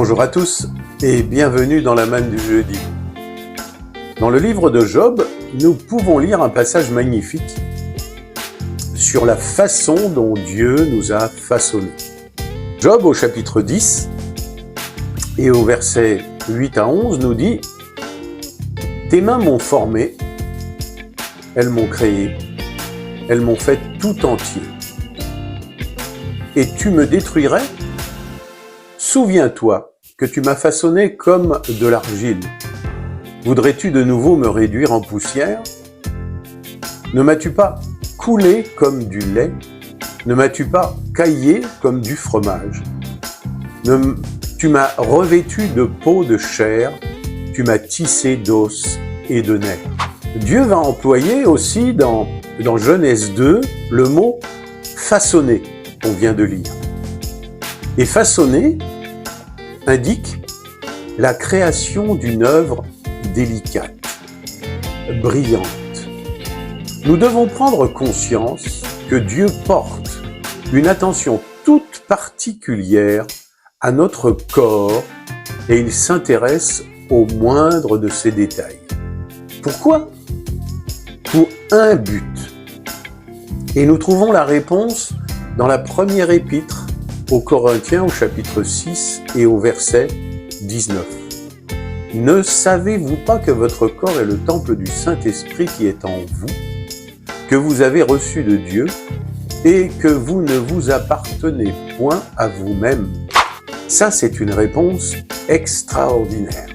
Bonjour à tous et bienvenue dans la manne du jeudi. Dans le livre de Job, nous pouvons lire un passage magnifique sur la façon dont Dieu nous a façonnés. Job au chapitre 10 et au verset 8 à 11 nous dit « Tes mains m'ont formé, elles m'ont créé, elles m'ont fait tout entier. Et tu me détruirais ? Souviens-toi que tu m'as façonné comme de l'argile. Voudrais-tu de nouveau me réduire en poussière ? Ne m'as-tu pas coulé comme du lait ? Ne m'as-tu pas caillé comme du fromage ? Tu m'as revêtu de peau de chair, tu m'as tissé d'os et de nerfs. » Dieu va employer aussi dans Genèse 2 le mot « façonner » qu'on vient de lire. Et façonner indique la création d'une œuvre délicate, brillante. Nous devons prendre conscience que Dieu porte une attention toute particulière à notre corps et il s'intéresse au moindre de ses détails. Pourquoi ? Pour un but. Et nous trouvons la réponse dans la première épître aux Corinthiens au chapitre 6 et au verset 19. Ne savez-vous pas que votre corps est le temple du Saint-Esprit qui est en vous, que vous avez reçu de Dieu et que vous ne vous appartenez point à vous-même ? Ça, c'est une réponse extraordinaire.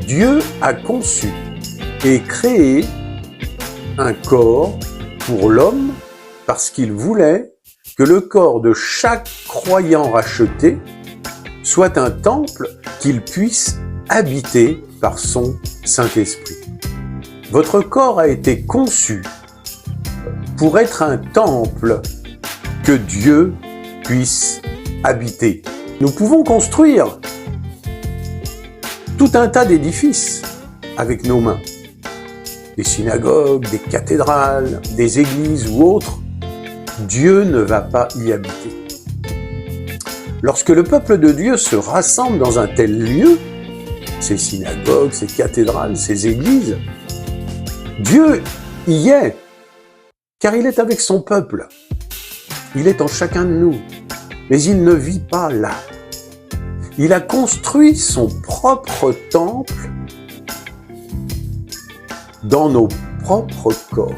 Dieu a conçu et créé un corps pour l'homme parce qu'il voulait que le corps de chaque croyant racheté soit un temple qu'il puisse habiter par son Saint-Esprit. Votre corps a été conçu pour être un temple que Dieu puisse habiter. Nous pouvons construire tout un tas d'édifices avec nos mains. Des synagogues, des cathédrales, des églises ou autres. Dieu ne va pas y habiter. Lorsque le peuple de Dieu se rassemble dans un tel lieu, ces synagogues, ces cathédrales, ces églises, Dieu y est, car il est avec son peuple. Il est en chacun de nous, mais il ne vit pas là. Il a construit son propre temple dans nos propres corps.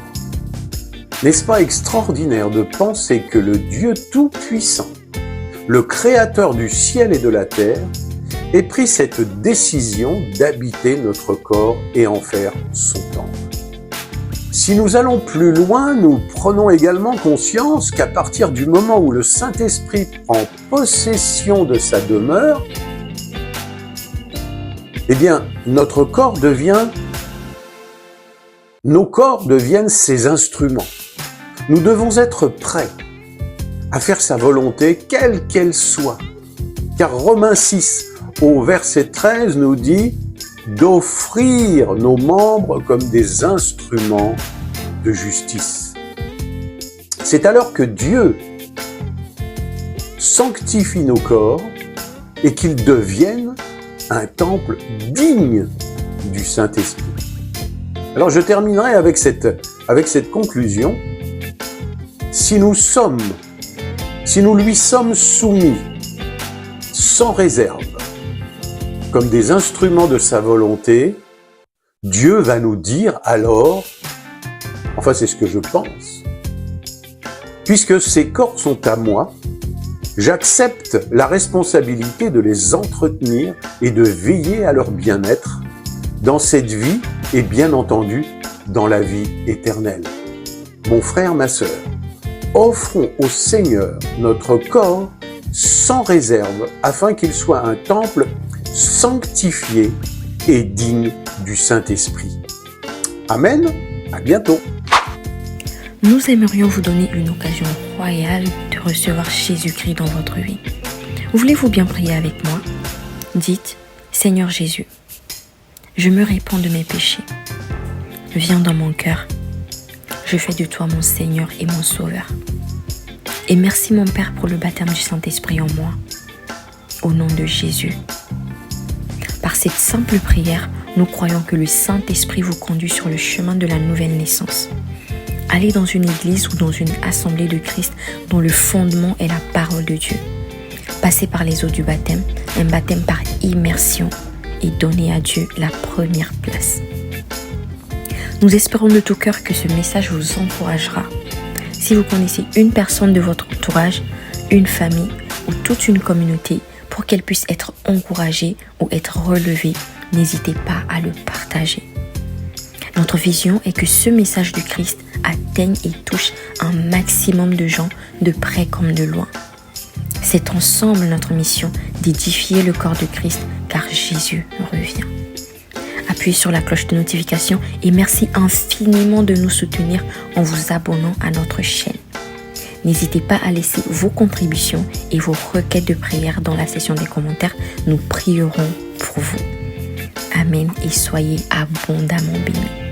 N'est-ce pas extraordinaire de penser que le Dieu Tout-Puissant, le Créateur du ciel et de la terre, ait pris cette décision d'habiter notre corps et en faire son temple. Si nous allons plus loin, nous prenons également conscience qu'à partir du moment où le Saint-Esprit prend possession de sa demeure, eh bien, nos corps deviennent ses instruments. Nous devons être prêts à faire sa volonté, quelle qu'elle soit. Car Romains 6, au verset 13, nous dit d'offrir nos membres comme des instruments de justice. C'est alors que Dieu sanctifie nos corps et qu'ils deviennent un temple digne du Saint-Esprit. Alors je terminerai avec cette conclusion. Si nous lui sommes soumis, sans réserve, comme des instruments de sa volonté, Dieu va nous dire alors, enfin c'est ce que je pense, puisque ces corps sont à moi, j'accepte la responsabilité de les entretenir et de veiller à leur bien-être dans cette vie et bien entendu dans la vie éternelle. Mon frère, ma sœur, offrons au Seigneur notre corps sans réserve afin qu'il soit un temple sanctifié et digne du Saint-Esprit. Amen, à bientôt. Nous aimerions vous donner une occasion royale de recevoir Jésus-Christ dans votre vie. Voulez-vous bien prier avec moi ? Dites, Seigneur Jésus, je me répands de mes péchés. Viens dans mon cœur. Je fais de toi mon Seigneur et mon Sauveur. Et merci mon Père pour le baptême du Saint-Esprit en moi. au nom de Jésus. Par cette simple prière, nous croyons que le Saint-Esprit vous conduit sur le chemin de la nouvelle naissance. Allez dans une église ou dans une assemblée de Christ dont le fondement est la parole de Dieu. Passez par les eaux du baptême, un baptême par immersion, et donnez à Dieu la première place. Nous espérons de tout cœur que ce message vous encouragera. Si vous connaissez une personne de votre entourage, une famille ou toute une communauté, pour qu'elle puisse être encouragée ou être relevée, n'hésitez pas à le partager. Notre vision est que ce message du Christ atteigne et touche un maximum de gens, de près comme de loin. C'est ensemble notre mission d'édifier le corps de Christ, car Jésus revient. Appuyez sur la cloche de notification et merci infiniment de nous soutenir en vous abonnant à notre chaîne. N'hésitez pas à laisser vos contributions et vos requêtes de prière dans la section des commentaires. Nous prierons pour vous. Amen et soyez abondamment bénis.